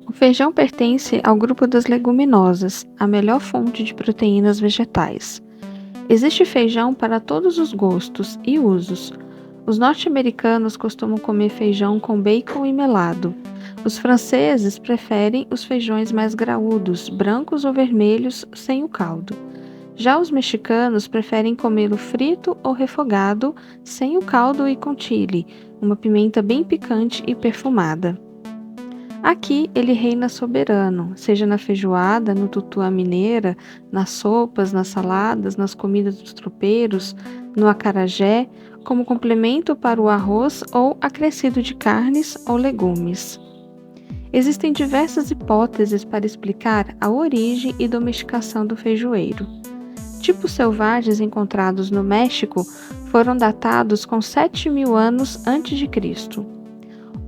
O feijão pertence ao grupo das leguminosas, a melhor fonte de proteínas vegetais. Existe feijão para todos os gostos e usos. Os norte-americanos costumam comer feijão com bacon e melado. Os franceses preferem os feijões mais graúdos, brancos ou vermelhos, sem o caldo. Já os mexicanos preferem comê-lo frito ou refogado, sem o caldo e com chile, uma pimenta bem picante e perfumada. Aqui ele reina soberano, seja na feijoada, no tutu à mineira, nas sopas, nas saladas, nas comidas dos tropeiros, no acarajé, como complemento para o arroz ou acrescido de carnes ou legumes. Existem diversas hipóteses para explicar a origem e domesticação do feijoeiro. Tipos selvagens encontrados no México foram datados com 7.000 anos antes de Cristo.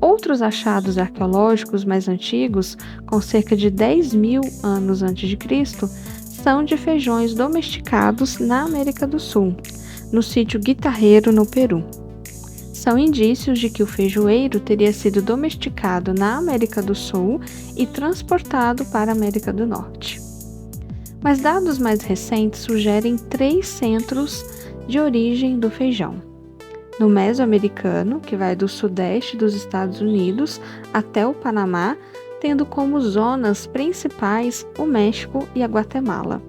Outros achados arqueológicos mais antigos, com cerca de 10.000 anos antes de Cristo, são de feijões domesticados na América do Sul, no sítio Guitarreiro, no Peru. São indícios de que o feijoeiro teria sido domesticado na América do Sul e transportado para a América do Norte. Mas dados mais recentes sugerem 3 centros de origem do feijão. No Mesoamericano, que vai do sudeste dos Estados Unidos até o Panamá, tendo como zonas principais o México e a Guatemala.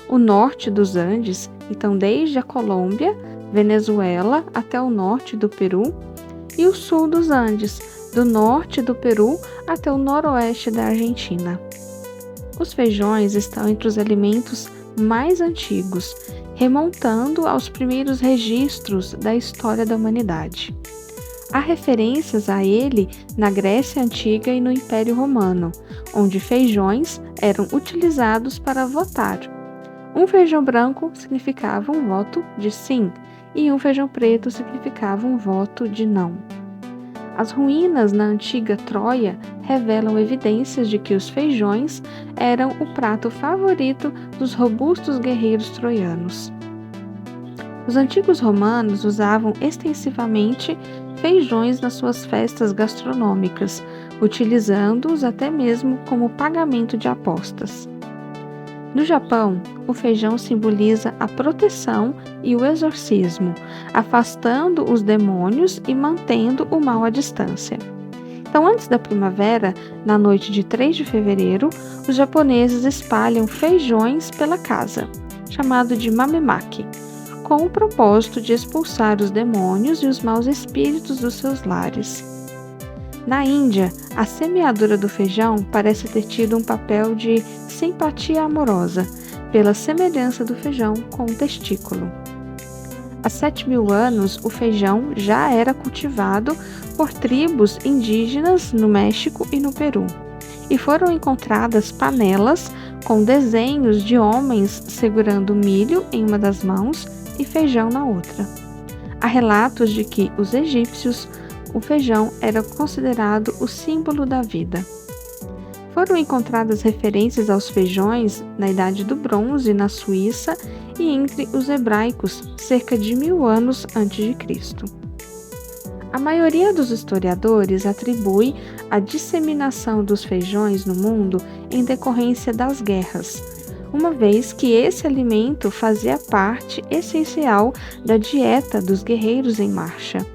O norte dos Andes, então desde a Colômbia, Venezuela até o norte do Peru, e o sul dos Andes, do norte do Peru até o noroeste da Argentina. Os feijões estão entre os alimentos mais antigos, remontando aos primeiros registros da história da humanidade. Há referências a ele na Grécia Antiga e no Império Romano, onde feijões eram utilizados para votar. Um feijão branco significava um voto de sim, e um feijão preto significava um voto de não. As ruínas na antiga Troia revelam evidências de que os feijões eram o prato favorito dos robustos guerreiros troianos. Os antigos romanos usavam extensivamente feijões nas suas festas gastronômicas, utilizando-os até mesmo como pagamento de apostas. No Japão, o feijão simboliza a proteção e o exorcismo, afastando os demônios e mantendo o mal à distância. Então, antes da primavera, na noite de 3 de fevereiro, os japoneses espalham feijões pela casa, chamado de mamemaki, com o propósito de expulsar os demônios e os maus espíritos dos seus lares. Na Índia, a semeadura do feijão parece ter tido um papel de simpatia amorosa, pela semelhança do feijão com o testículo. Há 7.000 anos, o feijão já era cultivado por tribos indígenas no México e no Peru, e foram encontradas panelas com desenhos de homens segurando milho em uma das mãos e feijão na outra. Há relatos de que os egípcios o feijão era considerado o símbolo da vida. Foram encontradas referências aos feijões na Idade do Bronze na Suíça e entre os hebraicos, cerca de 1.000 anos antes de Cristo. A maioria dos historiadores atribui a disseminação dos feijões no mundo em decorrência das guerras, uma vez que esse alimento fazia parte essencial da dieta dos guerreiros em marcha.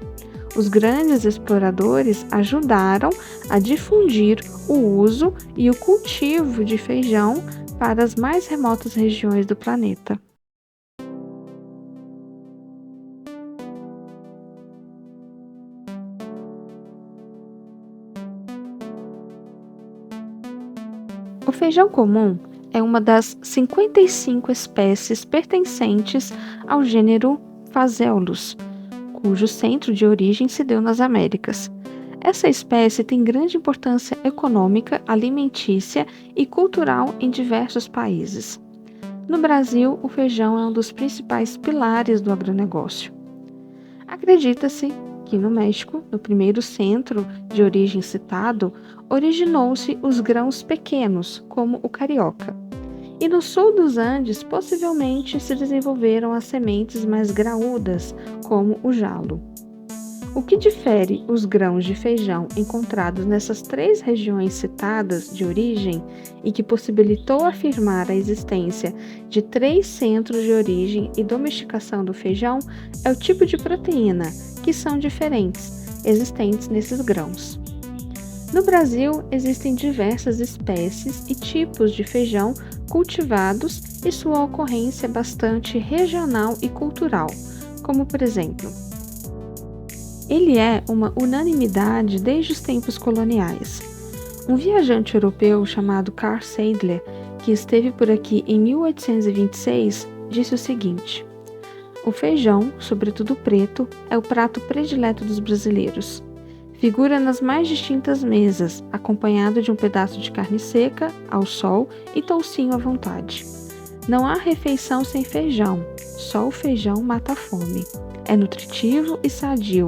Os grandes exploradores ajudaram a difundir o uso e o cultivo de feijão para as mais remotas regiões do planeta. O feijão comum é uma das 55 espécies pertencentes ao gênero Phaseolus, cujo centro de origem se deu nas Américas. Essa espécie tem grande importância econômica, alimentícia e cultural em diversos países. No Brasil, o feijão é um dos principais pilares do agronegócio. Acredita-se que no México, no primeiro centro de origem citado, originou-se os grãos pequenos, como o carioca. E no sul dos Andes, possivelmente se desenvolveram as sementes mais graúdas, como o jalo. O que difere os grãos de feijão encontrados nessas três regiões citadas de origem e que possibilitou afirmar a existência de três centros de origem e domesticação do feijão é o tipo de proteína, que são diferentes, existentes nesses grãos. No Brasil, existem diversas espécies e tipos de feijão cultivados e sua ocorrência é bastante regional e cultural, como por exemplo, ele é uma unanimidade desde os tempos coloniais. Um viajante europeu chamado Carl Seidler, que esteve por aqui em 1826, disse o seguinte: o feijão, sobretudo preto, é o prato predileto dos brasileiros. Figura nas mais distintas mesas, acompanhado de um pedaço de carne seca, ao sol e toucinho à vontade. Não há refeição sem feijão, só o feijão mata a fome. É nutritivo e sadio,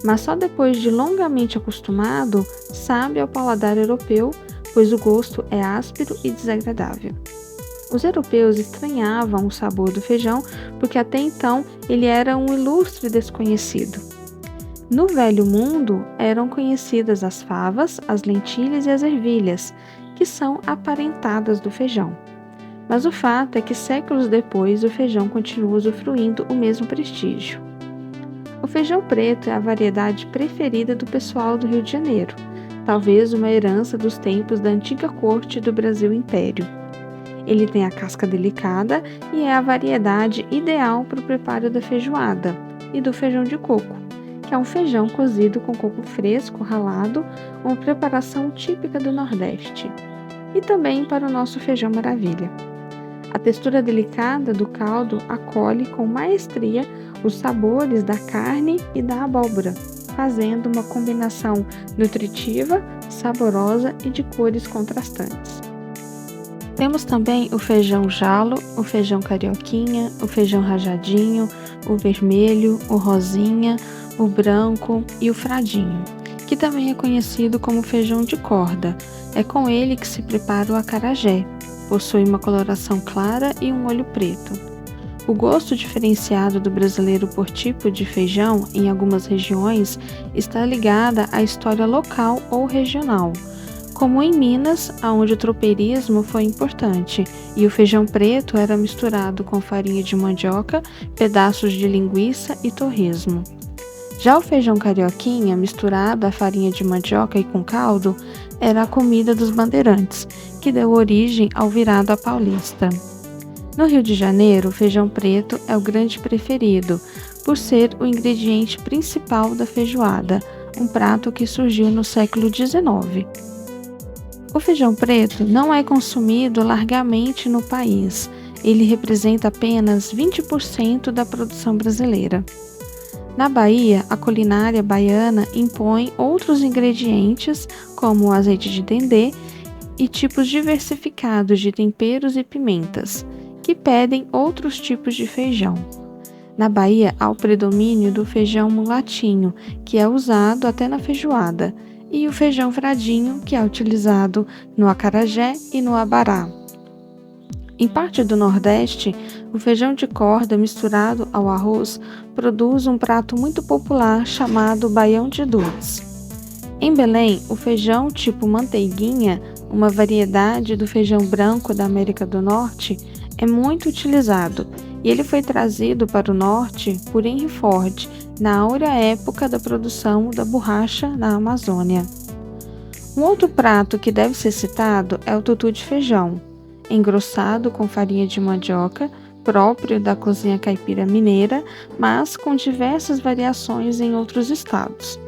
mas só depois de longamente acostumado, sabe ao paladar europeu, pois o gosto é áspero e desagradável. Os europeus estranhavam o sabor do feijão porque até então ele era um ilustre desconhecido. No Velho Mundo eram conhecidas as favas, as lentilhas e as ervilhas, que são aparentadas do feijão. Mas o fato é que séculos depois o feijão continua usufruindo o mesmo prestígio. O feijão preto é a variedade preferida do pessoal do Rio de Janeiro, talvez uma herança dos tempos da antiga corte do Brasil Império. Ele tem a casca delicada e é a variedade ideal para o preparo da feijoada e do feijão de coco, que é um feijão cozido com coco fresco ralado, uma preparação típica do Nordeste, e também para o nosso feijão maravilha. A textura delicada do caldo acolhe com maestria os sabores da carne e da abóbora, fazendo uma combinação nutritiva, saborosa e de cores contrastantes. Temos também o feijão jalo, o feijão carioquinha, o feijão rajadinho, o vermelho, o rosinha, o branco e o fradinho, que também é conhecido como feijão de corda. É com ele que se prepara o acarajé. Possui uma coloração clara e um olho preto. O gosto diferenciado do brasileiro por tipo de feijão em algumas regiões está ligada à história local ou regional, como em Minas, onde o tropeirismo foi importante e o feijão preto era misturado com farinha de mandioca, pedaços de linguiça e torresmo. Já o feijão carioquinha, misturado à farinha de mandioca e com caldo, era a comida dos bandeirantes, que deu origem ao virado à paulista. No Rio de Janeiro, o feijão preto é o grande preferido, por ser o ingrediente principal da feijoada, um prato que surgiu no século XIX. O feijão preto não é consumido largamente no país, ele representa apenas 20% da produção brasileira. Na Bahia, a culinária baiana impõe outros ingredientes, como o azeite de dendê e tipos diversificados de temperos e pimentas, que pedem outros tipos de feijão. Na Bahia, há o predomínio do feijão mulatinho, que é usado até na feijoada, e o feijão fradinho, que é utilizado no acarajé e no abará. Em parte do Nordeste, o feijão de corda misturado ao arroz produz um prato muito popular chamado baião de dois. Em Belém, o feijão tipo manteiguinha, uma variedade do feijão branco da América do Norte, é muito utilizado e ele foi trazido para o norte por Henry Ford na áurea época da produção da borracha na Amazônia. Um outro prato que deve ser citado é o tutu de feijão, engrossado com farinha de mandioca, próprio da cozinha caipira mineira, mas com diversas variações em outros estados.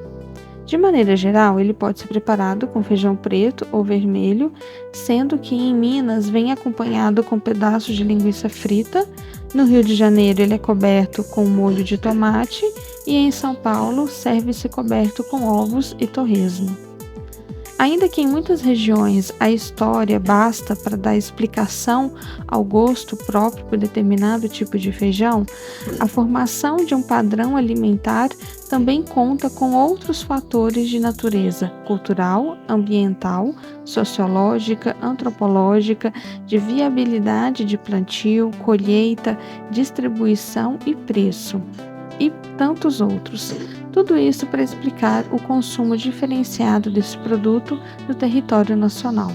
De maneira geral, ele pode ser preparado com feijão preto ou vermelho, sendo que em Minas vem acompanhado com pedaços de linguiça frita, no Rio de Janeiro ele é coberto com molho de tomate e em São Paulo serve-se coberto com ovos e torresmo. Ainda que em muitas regiões a história basta para dar explicação ao gosto próprio por determinado tipo de feijão, a formação de um padrão alimentar também conta com outros fatores de natureza cultural, ambiental, sociológica, antropológica, de viabilidade de plantio, colheita, distribuição e preço, e tantos outros. Tudo isso para explicar o consumo diferenciado desse produto no território nacional.